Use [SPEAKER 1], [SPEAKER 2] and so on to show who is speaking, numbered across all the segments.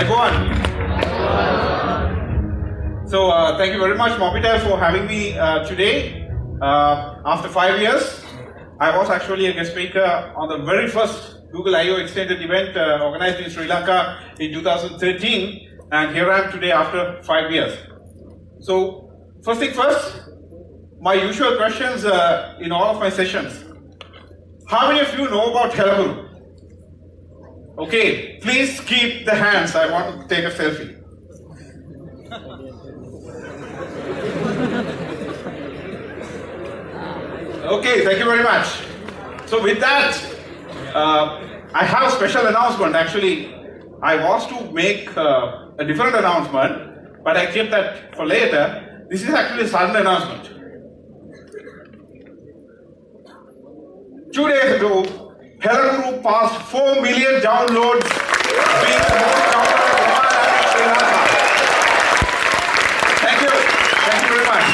[SPEAKER 1] I go on. So thank you very much, Mobitel, for having me today. After 5 years, I was actually a guest speaker on the very first Google I/O extended event organized in Sri Lanka in 2013, and here I am today after 5 years. So first thing first, my usual questions in all of my sessions. How many of you know about helakuru? Okay, please keep the hands. I want to take a selfie. Okay, thank you very much. So with that, I have a special announcement. Actually, I was to make a different announcement, but I kept that for later. This is actually a sudden announcement. 2 days ago, helakuru passed 4 million downloads, being the most downloaded mobile app in Sri Lanka. Thank you very much.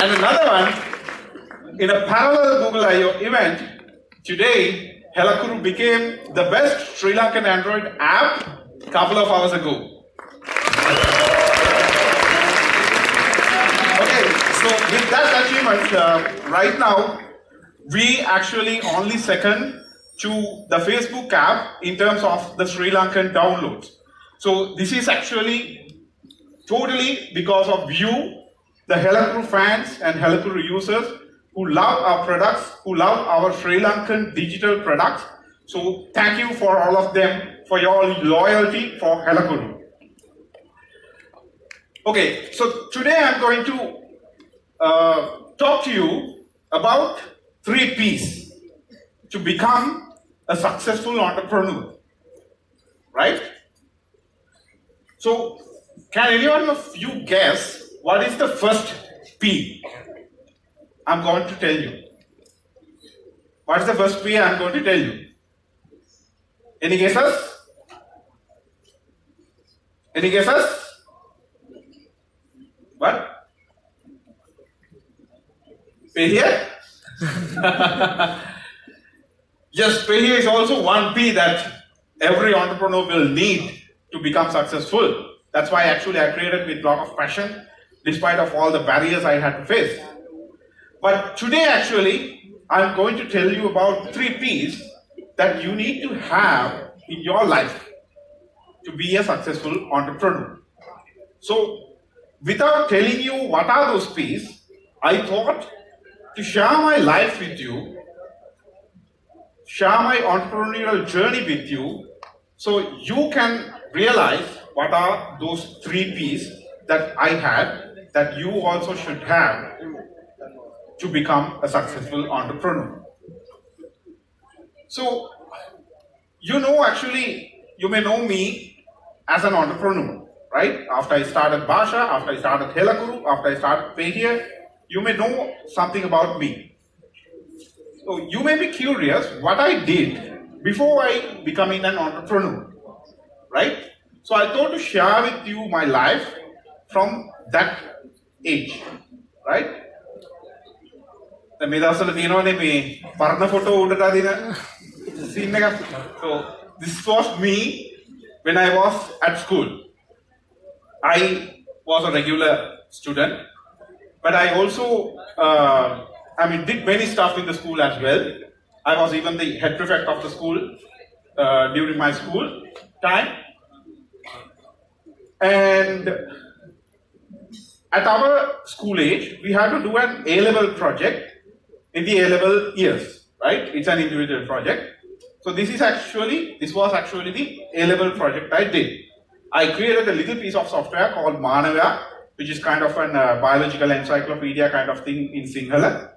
[SPEAKER 1] And another one, in a parallel Google I/O event, today, helakuru became the best Sri Lankan Android app a couple of hours ago. Okay, so with that achievement, right now, we actually only second to the Facebook app in terms of the Sri Lankan downloads. So this is actually totally because of you, the helakuru fans and helakuru users who love our products, who love our Sri Lankan digital products. So thank you for all of them for your loyalty for helakuru. Okay, so today I'm going to talk to you about 3 P's to become a successful entrepreneur, right? So, can anyone of you guess what is the first P? I'm going to tell you. What is the first P I'm going to tell you? Any guesses? Any guesses? What? Pay here? Yes, pay here is also one P that every entrepreneur will need to become successful. That's why actually I created with a lot of passion, despite of all the barriers I had to face. But today actually, I'm going to tell you about 3 P's that you need to have in your life to be a successful entrepreneur. So, without telling you what are those P's, I thought to share my life with you, share my entrepreneurial journey with you, so you can realize what are those 3 P's that I had, that you also should have to become a successful entrepreneur. So, you know, actually, you may know me as an entrepreneur, right? After I started Basha, after I started helakuru, after I started Pay Here, you may know something about me. So you may be curious what I did before I becoming an entrepreneur, right? So I thought to share with you my life from that age, right? මේ දවස්වල තියෙනවනේ මේ පරණ photo උඩට අදින scene එකක්. So this was me when I was at school. I was a regular student, but I also did many stuff in the school as well. I was even the head prefect of the school during my school time. And at our school age, we had to do an A-level project in the A-level years, right? It's an individual project. So this was actually the A-level project I did. I created a little piece of software called Manavya, which is kind of an biological encyclopedia kind of thing in Sinhala.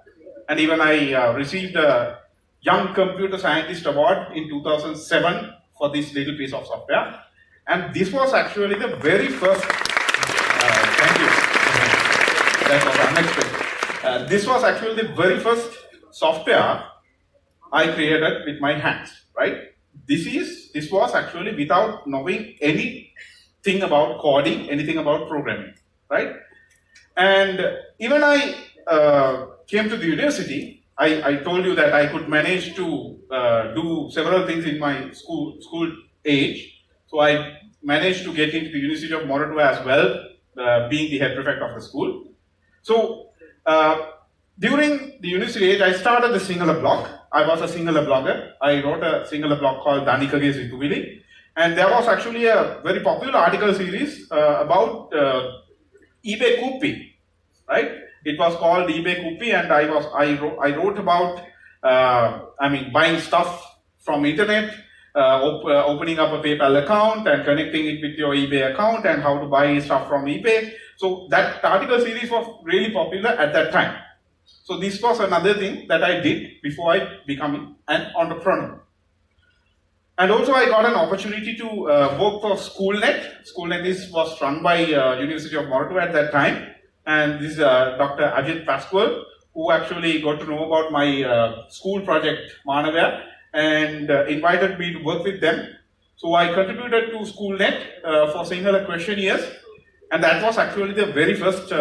[SPEAKER 1] And even I received a Young Computer Scientist Award in 2007 for this little piece of software. And this was actually the very first, thank you, that was unexpected. This was actually the very first software I created with my hands, right? This was actually without knowing anything about coding, anything about programming, right? And even I came to the university, I told you that I could manage to do several things in my school age. So I managed to get into the University of Moratuwa as well, being the head prefect of the school. So during the university age, I started the Sinhala blog. I was a Sinhala blogger. I wrote a Sinhala blog called Danika Vituvili. And there was actually a very popular article series about eBay Kupi, right? It was called eBay Kupi, and I wrote about buying stuff from internet, opening up a PayPal account and connecting it with your eBay account, and how to buy stuff from eBay. So that article series was really popular at that time. So this was another thing that I did before I became an entrepreneur. And also I got an opportunity to work for SchoolNet. SchoolNet was run by University of Moratuwa at that time. And this is Dr. Ajit Pasquale, who actually got to know about my school project, Manavya, and invited me to work with them. So I contributed to SchoolNet for Sinhala questionnaires. And that was actually the very first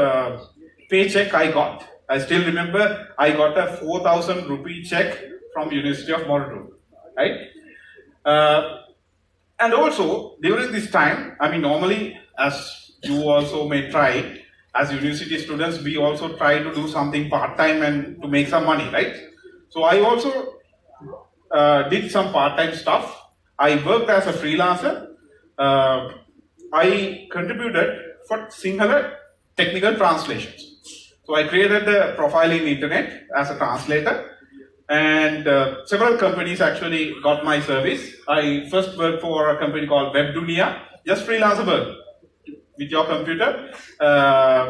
[SPEAKER 1] paycheck I got. I still remember I got a 4,000 rupee check from University of Moratuwa, right? And also, during this time, normally, as you also may try, as university students, we also try to do something part-time and to make some money, right? So I also did some part-time stuff. I worked as a freelancer. I contributed for Sinhala technical translations. So I created a profile in internet as a translator. And several companies actually got my service. I first worked for a company called WebDunia, just freelancer work with your computer,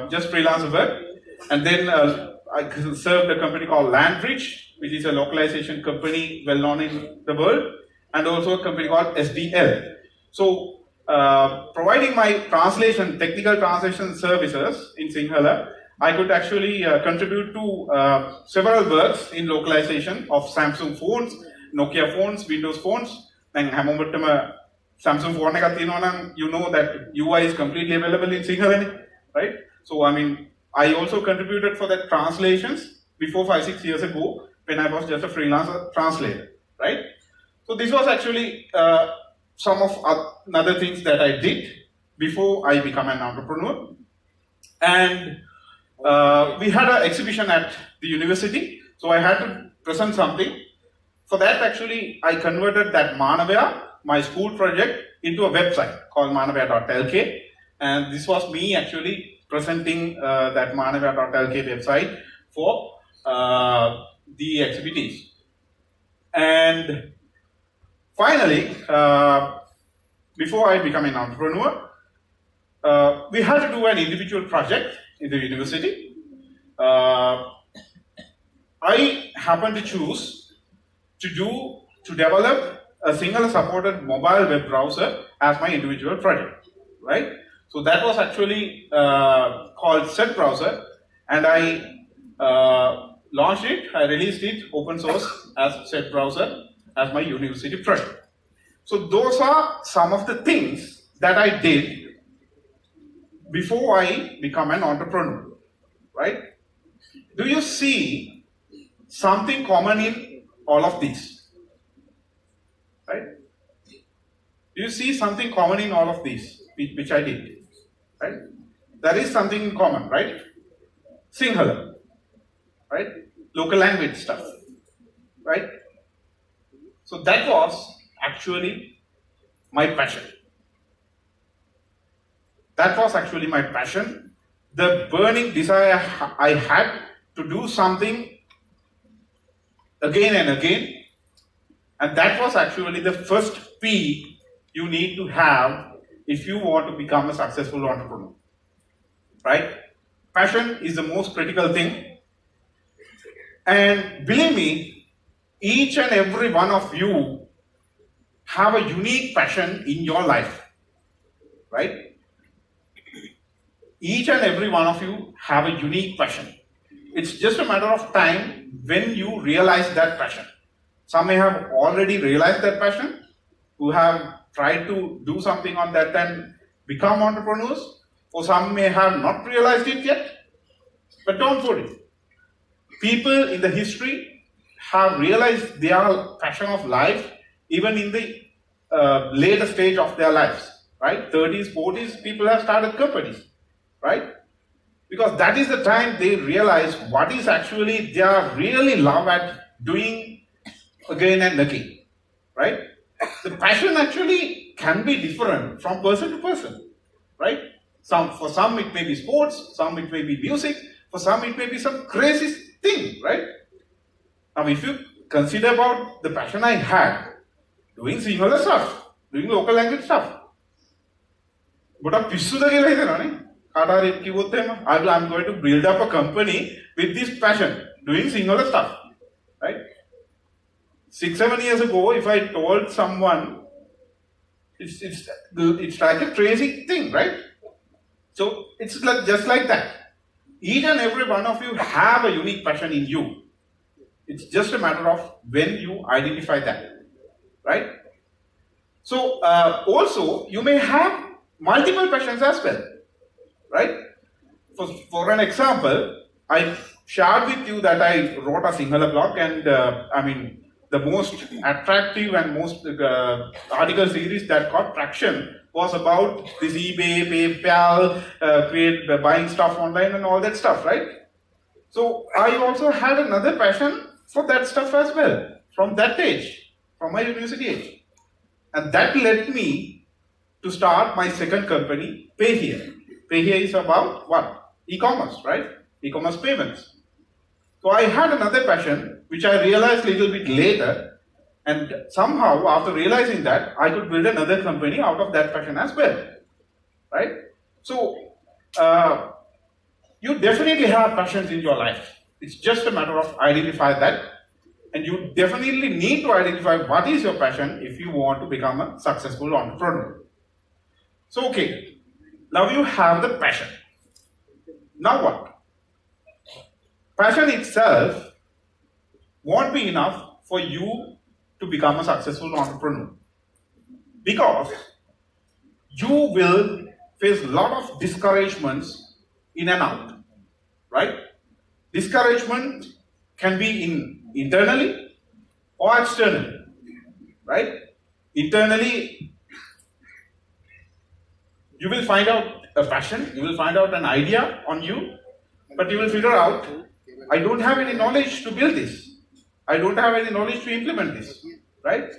[SPEAKER 1] just freelancer work. And then I served a company called Landbridge, which is a localization company well known in the world, and also a company called SDL. So providing my technical translation services in Sinhala, I could actually contribute to several works in localization of Samsung phones, Nokia phones, Windows phones. And Samsung phone, you know that UI is completely available in Sinhala, right? So I also contributed for that translations before 5-6 years ago when I was just a freelancer translator, right? So this was actually some of other things that I did before I became an entrepreneur. And we had an exhibition at the university, so I had to present something. For that, actually, I converted that Manavya, my school project, into a website called mobitel.LK. And this was me actually presenting that mobitel.LK website for the exhibitees. And finally, before I became an entrepreneur, we had to do an individual project in the university. I happened to choose to develop a single supported mobile web browser as my individual project, right? So that was actually called Set Browser, and I launched it, I released it open source as Set Browser as my university project. So those are some of the things that I did before I become an entrepreneur, right? Do you see something common in all of these, right? Do you see something common in all of these, which I did, right? There is something in common, right? Sinhala, right? Local language stuff, right? So that was actually my passion. That was actually my passion, the burning desire I had to do something again and again. And that was actually the first P you need to have if you want to become a successful entrepreneur, right? Passion is the most critical thing. And believe me, each and every one of you have a unique passion in your life, right? Each and every one of you have a unique passion. It's just a matter of time when you realize that passion. Some may have already realized that passion, who have tried to do something on that and become entrepreneurs, or some may have not realized it yet. But don't worry. People in the history have realized their passion of life even in the later stage of their lives. right? 30s, 40s, people have started companies, right? Because that is the time they realize what is actually they are really love at doing again and again, right? The passion actually can be different from person to person, right? For some it may be sports, some it may be music, for some it may be some crazy thing, right? Now if you consider about the passion I had, doing similar stuff, doing local language stuff, but I'm going to build up a company with this passion, doing singular stuff, right? 6-7 years ago, if I told someone, it's like a crazy thing, right? So it's like, just like that. Each and every one of you have a unique passion in you. It's just a matter of when you identify that, right? So also, you may have multiple passions as well, right? For an example, I shared with you that I wrote a Sinhala blog, and the most attractive and most article series that got traction was about this eBay, PayPal, buying stuff online and all that stuff, right? So I also had another passion for that stuff as well, from that age, from my university age. And that led me to start my second company, PayHere. PayHere is about what? E-commerce, right? E-commerce payments. So I had another passion, which I realized a little bit later, and somehow after realizing that, I could build another company out of that passion as well, right? So you definitely have passions in your life. It's just a matter of identify that, and you definitely need to identify what is your passion if you want to become a successful entrepreneur. So okay, now you have the passion. Now what? Passion itself won't be enough for you to become a successful entrepreneur, because you will face a lot of discouragements in and out, right? Discouragement can be internally or externally, right? Internally, you will find out a passion, you will find out an idea on you, but you will figure out, I don't have any knowledge to build this. I don't have any knowledge to implement this, right?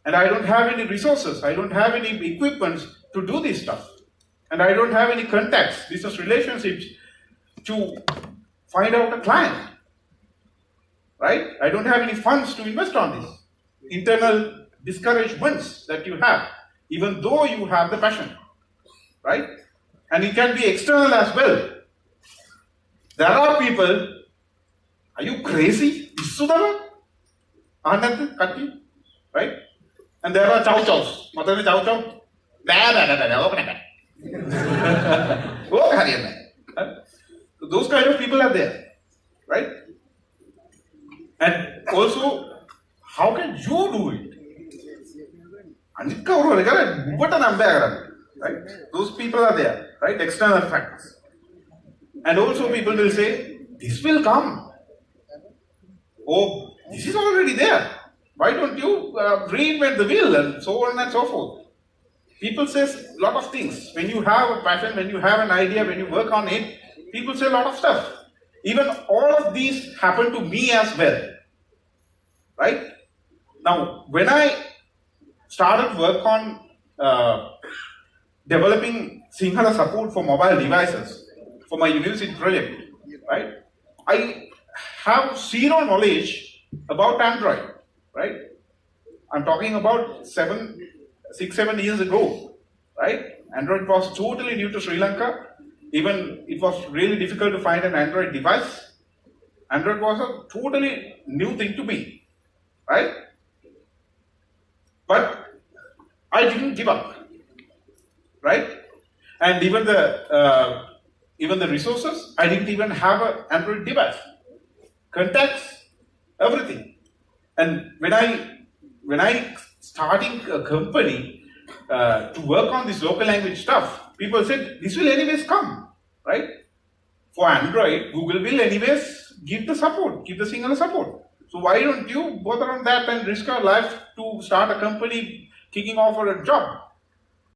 [SPEAKER 1] And I don't have any resources, I don't have any equipment to do this stuff. And I don't have any contacts, business relationships to find out a client, right? I don't have any funds to invest on this. Internal discouragements that you have, even though you have the passion, right? And it can be external as well. There are people, are you crazy? Right? And there are chow chows. Those kind of people are there, right? And also, how can you do it? Right? Those people are there, right? External factors. And also people will say, this will come. Oh, this is already there. Why don't you reinvent the wheel, and so on and so forth. People say a lot of things. When you have a passion, when you have an idea, when you work on it, people say a lot of stuff. Even all of these happen to me as well, right? Now, when I started work on developing Sinhala support for mobile devices for my university project, right? I have zero knowledge about Android, right? I'm talking about 6-7 years ago, right? Android was totally new to Sri Lanka. Even it was really difficult to find an Android device. Android was a totally new thing to me, right? But I didn't give up, right? And even the resources, I didn't even have an Android device. Contacts, everything. And when I starting a company to work on this local language stuff, people said, this will anyways come, right? For Android, Google will anyways give the support, give the Sinhala support. So why don't you bother on that and risk your life to start a company kicking off for a job?